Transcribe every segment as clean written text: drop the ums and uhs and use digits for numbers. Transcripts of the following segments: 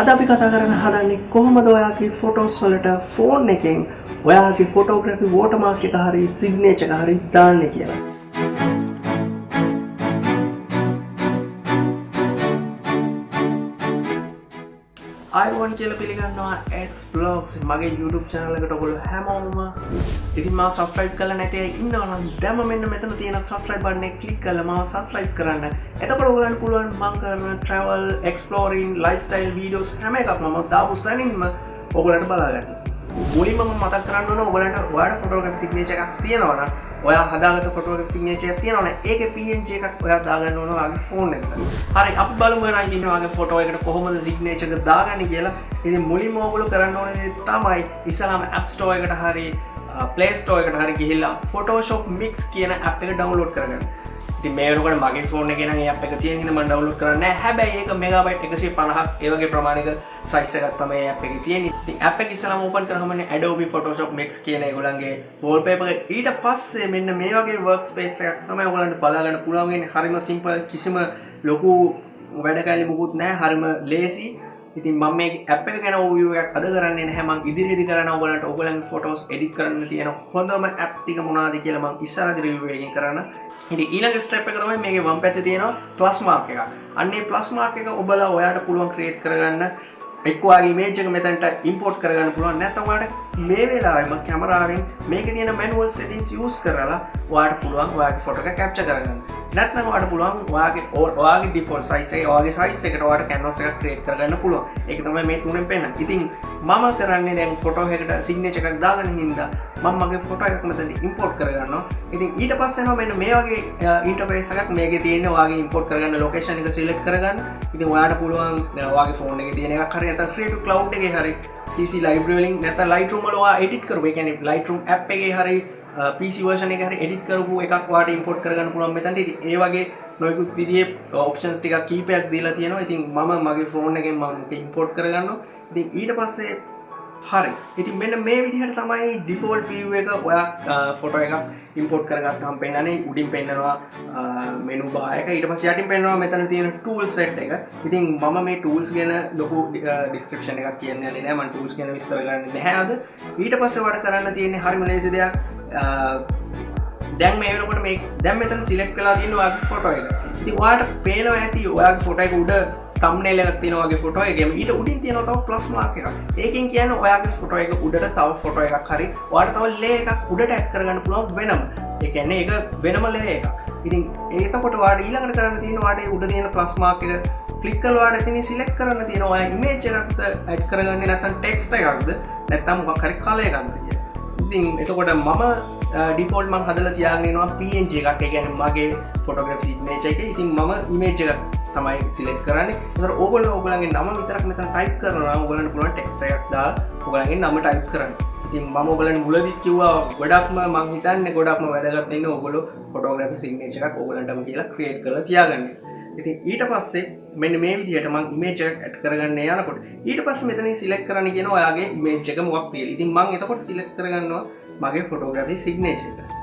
අද අපි කතා කරන්න හදන්නේ කොහොමද ඔයාගේ ෆොටෝස් වලට ෆෝන් එකෙන් ඔයාගේ ෆොටෝග්‍රැෆි වෝටර්මාර්ක් එක හරි සිග්නේචර් එක හරි දාන්නේ කියලා. I1 කියලා පිළිගන්නවා S Vlogs මගේ YouTube channel එකට ඔයගොල්ලෝ හැමෝම ඉතින් මාව subscribe කරලා නැති අය ඉන්නවා නම් දැන්ම මෙන්න මෙතන තියෙන subscribe button එක click කරලා මාව subscribe කරන්න. එතකොට ඔයගොල්ලන්ට පුළුවන් මම කරන travel, exploring, lifestyle videos හැම එකක්ම මම දාපු සැනින්ම ඔයගොල්ලන්ට බලා ගන්න. මුලින්ම මම මතක් කරන්න ඕන ඔයගොල්ලන්ට ඔයාලට photography signature එකක් තියෙනවා නම් ඔයා හදාගත්ත photography signature එකක් තියෙනවා නම් ඒකේ PNG එකක් ඔයා දාගන්න ඕන ඔයාගේ phone එකට. හරි අපි බලමු එහෙනම් ඉතින් ඔයාගේ photo එකට කොහොමද signature එක දාගන්නේ කියලා. ඉතින් මුලින්ම ඔයගොල්ලෝ කරන්න ඕනේ තමයි ඉස්සලාම App Store එකට හරි Play Store එකට හරි ගිහිල්ලා Photoshop Mix කියන app එක download කරගන්න. ඉතින් මේ වෙනකොට මගේ ෆෝන් එකේ නම් මේ app එක තියෙන හින්දා මම download කරන්නේ නැහැ. හැබැයි ඒක මෙගාබයිට් 150ක් ඒ වගේ ප්‍රමාණික size එකක් තමයි මේ app එකේ තියෙන්නේ. ඉතින් app එක ඉස්සලාම open කරාම Adobe Photoshop Mix කියන ඒගොල්ලන්ගේ wallpaper එක ඊට පස්සේ මෙන්න මේ වගේ workspace එකක් තමයි ඔයගොල්ලන්ට බලා ගන්න පුළුවන් වෙන්නේ. හරිම simple කිසිම ලොකු වැඩ කැලි මොකුත් නැහැ. හරිම lazy. ඉතින් මම මේ app එක ගැන overview එකක් අද කරන්නේ නැහැ. මම ඉදිරියේදී කරන ඔයගොල්ලන්ගේ photos edit කරන්න තියෙන හොඳම apps ටික මොනවද කියලා මම ඉස්සරහදී review එකකින් කරන්න. ඉතින් ඊළඟ step එක තමයි මේකේ වම් පැත්තේ තියෙනවා plus mark එක. අන්න ඒ plus mark එක ඔබලා ඔයාට පුළුවන් create කරගන්න එක්ක ඔයාගේ image එක මෙතනට import කරගන්න පුළුවන්. නැත්නම් ඔයාට මේ වෙලාවෙම කැමරාවෙන් මේකේ තියෙන manual settings use කරලා ඔයාට පුළුවන් ඔයාගේ photo එක capture කරගන්න. නැත්නම් ඔයාට පුළුවන් ඔයාගේ default size එක ඔයාගේ size එකට ඔයාට canvas එකක් create කරගන්න පුළුවන්. ඒක තමයි මේ තුනෙන් පෙන්නන්නේ. ඉතින් මම කරන්නේ දැන් photo එකකට signature එකක් දාගන්න හින්දා මම මගේ photo එකක් මෙතන import කරගන්නවා. ඉතින් ඊට පස්සේ එනවා මෙන්න මේ වගේ interface එකක් මේකේ තියෙන ඔයාගේ import කරගන්න location එක select කරගන්න. ඉතින් ඔයාට පුළුවන් ඔයාගේ phone එකේ තියෙන එකක් හරි නැත්නම් Creative Cloud එකේ හරි CC library වලින් නැත්නම් Lightroom වල ඔයා edit කරපු ඒ කියන්නේ Lightroom app එකේ හරි PC version එකේ හරි edit කරපු එකක් ඔයාට import කරගන්න පුළුවන් මෙතනට. ඉතින් ඒ වගේ නොයෙකුත් විදිහේ options ටිකක් කීපයක් දීලා තියෙනවා. ඉතින් මම මගේ phone එකෙන් මම import කරගන්නවා. ඉතින් ඊට පස්සේ හරි. ඉතින් මෙන්න මේ විදිහට තමයි default view එක ඔයා photo එකක් import කරගත්තාම පෙන්නන්නේ. උඩින් පෙන්නනවා menu bar එක. ඊට පස්සේ යටින් පෙන්නනවා මෙතන තියෙන tools set එක. ඉතින් මම මේ tools ගැන ලොකු description එකක් කියන්නේ නැහැ. මම tools ගැන විස්තර කරන්නේ නැහැ අද. ඊට පස්සේ ඔයාලට කරන්න තියෙන්නේ හරිම ලේසි දෙයක්. දැන් මේ වෙනකොට මේ දැන් මෙතන select වෙලා තියෙන ඔයාගේ photo එක. ඉතින් ඔයාලට පේනවා ඇති ඔයාගේ photo එක උඩ thumbnail එකක් තියෙනවා වගේ photo එකේම ඊට උඩින් තියෙනවා තව plus mark එකක්. ඒකෙන් කියන්නේ ඔයාගේ photo එක උඩට තව photo එකක් හරි ඔයාලට තව layer එකක් උඩට add කරගන්න පුළුවන් වෙනම. ඒ කියන්නේ ඒක වෙනම layer එකක්. ඉතින් එතකොට ඔයාලට ඊළඟට කරන්න තියෙනවා ඔයාලට උඩ තියෙන plus mark එක click කරලා ඔයාලට එතනින් select කරන්න තියෙනවා ඔයා image එකක්ද add කරගන්නේ නැත්නම් text එකක්ද නැත්නම් මොකක් හරි color එකක්ද කියලා. ඉතින් එතකොට මම default මම හදලා තියාගෙන ඉනවා PNG එකක්. ඒ කියන්නේ මගේ photography signature එකේ. ඉතින් මම image එකක් තමයි select කරන්නේ. ඒතර ඕගොල්ලන්ගේ නම විතරක් මෙතන type කරනවා නම් ඕගොල්ලන්ට පුළුවන් text එකක් දාලා ඕගොල්ලන්ගේ නම type කරන්න. ඉතින් මම ඕගොල්ලන්ට මුලදී කිව්වා ගොඩක්ම මම හිතන්නේ ගොඩක්ම වැදගත් වෙන්නේ ඕගොල්ලෝ photography signature එකක් ඕගොල්ලන්ටම කියලා create කරලා තියාගන්න. ඉතින් ඊට පස්සේ මෙන්න මේ විදිහට මම image එකක් add කරගන්න යනකොට ඊට පස්සේ මෙතනින් select කරන්න කියනවා ඔයාගේ image එක මොකක් කියලා. ඉතින් මම එතකොට select කරගන්නවා මගේ photography signature එක.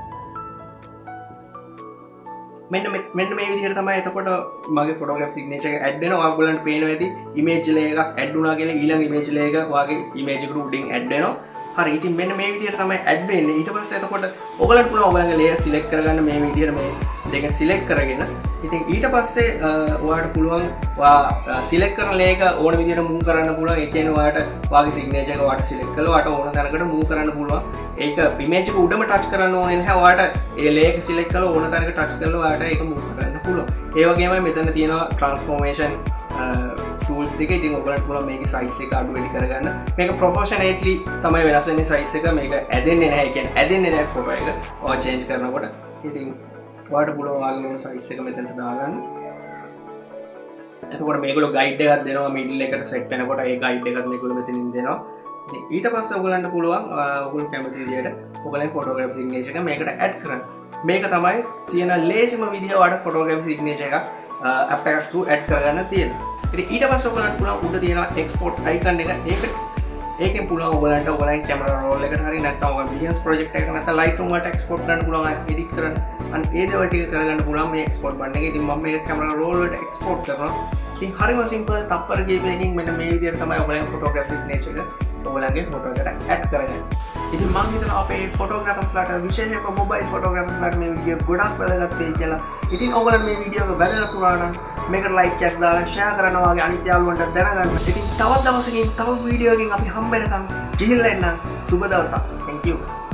මෙන්න මේ විදිහට තමයි එතකොට මගේ photography signature එක add වෙනවා. ඔයගොල්ලන්ට පේනවා ඇති image layer එකක් add වුණා කියලා. ඊළඟ image layer එක ඔයාගේ image එකට උඩින් add වෙනවා. හරි. ඉතින් මෙන්න මේ විදිහට තමයි add වෙන්නේ. ඊට පස්සේ එතකොට ඔයගොල්ලන්ට පුළුවන් ඔයගොල්ලන්ගේ layer select කරගන්න මේ විදිහට මේ දෙක select කරගෙන. ඉතින් ඊට පස්සේ ඔයාලට පුළුවන් ඔයා select කරන layer එක ඕන විදිහට move කරන්න පුළුවන්. ඒ කියන්නේ ඔයාලට ඔයාගේ signature එක ඔයාලට select කරලා ඔයාලට ඕන තැනකට move කරන්න පුළුවන්. ඒක image එක උඩම touch කරන්න ඕනේ නැහැ. ඔයාලට ඒ layer එක select කරලා ඕන තැනක touch කරලා ඔයාලට ඒක move කරන්න පුළුවන්. ඒ වගේමයි මෙතන තියෙනවා transformation tools ටික. ඉතින් ඔයගොල්ලන්ට පුළුවන් මේකේ size එක අඩු වැඩි කරගන්න. මේක proportionately තමයි වෙනස් වෙන්නේ size එක. මේක ඇදෙන්නේ නැහැ. ඒ කියන්නේ ඇදෙන්නේ නැහැ photo එක. ඔයා change කරනකොට. ඉතින් ඔයාලට පුළුවන් ඔයාගේ මොන size එක මෙතනට දාගන්න. එතකොට මේගොල්ලෝ guide එකක් දෙනවා middle එකට set වෙනකොට ඒ guide එකත් මේගොල්ලෝ මෙතනින් දෙනවා. ඉතින් ඊට පස්සේ ඔයගොල්ලන්ට පුළුවන් ඔයගොල්ලෝ කැමති විදිහට ඔයගොල්ලන්ගේ photography signature එක මේකට add කරන්න. මේක තමයි තියෙන ලේසිම විදිහ ඔයාලට photography signature එකක් app එකක් through add කරගන්න තියෙනවා. ඉතින් ඊට පස්සේ ඔයගොල්ලන්ට පුළුවන් උඩ තියෙන export icon එක ඒකෙන් පුළුවන් ඔයගොල්ලන්ට ඔයගොල්ලන්ගේ camera roll එකට හරි නැත්නම් ඔයගොල්ලෝ business project එකකට නැත්නම් Lightroom වලට export කරන්න පුළුවන් edit කරන්න. අන්න ඒ දේවල් ටික කරගන්න පුළුවන් මේ export button එකේ. ඉතින් මම මේක camera roll වලට export කරනවා. ඉතින් හරිම සිම්පල් තප්පර කීපයකින් මෙන්න මේ විදිහට තමයි ඔයගොල්ලෝ ෆොටෝග්‍රැෆි සිග්නේචර් එක ඔයගොල්ලන්ගේ ෆොටෝ එකට ඇඩ් කරගන්න. ඉතින් මම හිතනවා අපේ ෆොටෝග්‍රැෆර්ස්ලාට විශේෂයෙන්ම මොබයිල් ෆොටෝග්‍රැෆර්ස්ලාට මේ වීඩියෝ ගොඩක් වැදගත් වෙයි කියලා. ඉතින් ඔයගොල්ලන් මේ වීඩියෝ එක වැදගත් වුණා නම් මේකට ලයික් එකක් දාලා ෂෙයා කරනවා වගේ අනිත් යාළුවන්ට දැනගන්න. ඉතින් තවත් දවසකින් තව වීඩියෝ එකකින් අපි හම්බ වෙනකම් ගිහිල්ලා එන්න. සුබ දවසක්. Thank you.